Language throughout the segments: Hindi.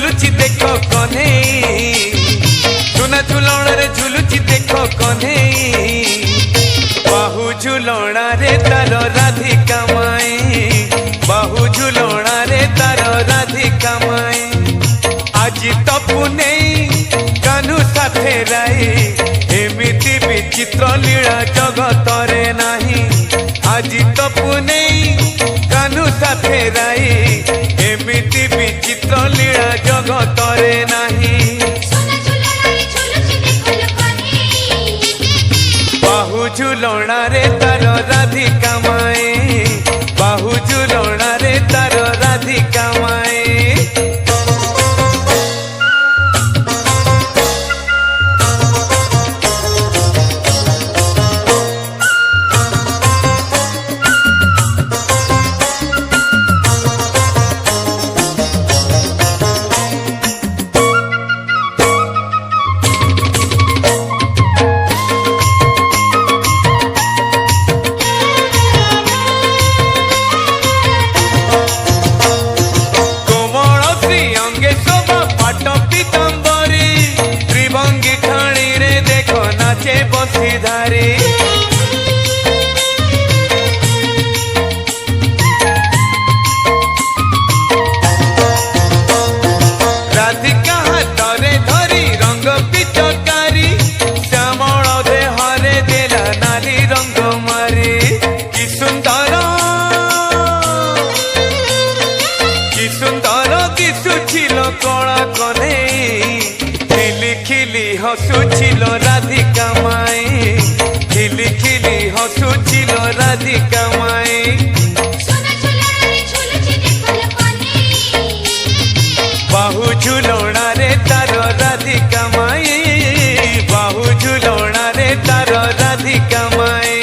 झुलुची देख कन्हई सुना झुलण रे झुलुची देख कन्हई बाहु झुलणा रे तार राधिका माई बाहु झुलणा रे तार राधिका माई आज तपु नहीं कान्हू साथे राई एमिति विचित्र लीला जगत रे नाही आज तपु नहीं कान्हू साथे राई एमिति विचित्र लीला जगत रे नाही बाहु झुलणा रे तार राधिका माई बाहु झुलणा रे तार राधिका माई बसीधारे राधिका हाथरे धरी रंग पिचकारी श्यामल देहरे देला नाली रंग मारी कि सुंदर दिशुछिल कला कन्हई खिली खिली हसुछिल राधिका माई खिली खिली हसुछिल राधिका माई बाहु झुलणा रे तार राधिका माई बाहु झुलणा रे तार राधिका माई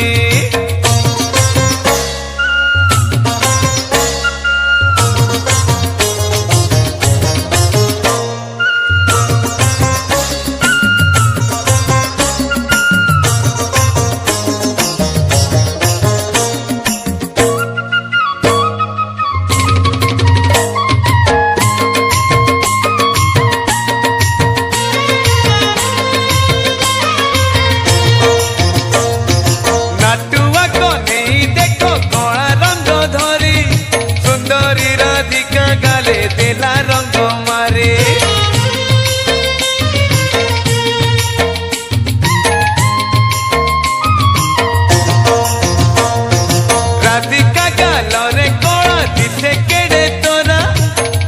गाले देला रंग मारे राधिका गालरे कला दिसे केड़े तोरा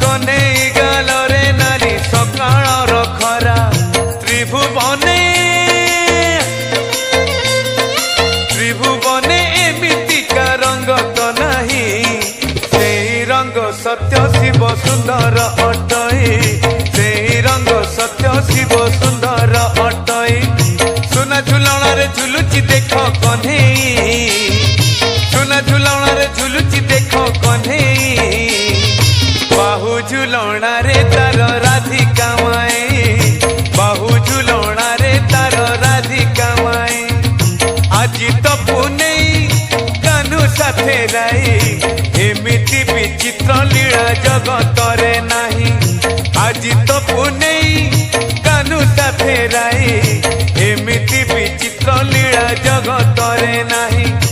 कन्हई गालरे नारी सकाळ खरा त्रिभुवने एमितिका रंग तो नहीं रंग सत्य शिव सुंदर अटई से रंग सत्य शिव सुंदर अटई सुना झुलण रे झुलुची देख कन्हई सुना झुलण रे झुलुची देख कन्हई बाहु झुलणा रे तार राधिका माई बाहु झुलणा रे तार राधिका माई आज तपु नहीं कान्हू साथे राई एमिति विचित्र लीला जगत रे नाही आज तपु नहीं कान्हू साथे राई एमिति विचित्र लीला जगत रे नाही।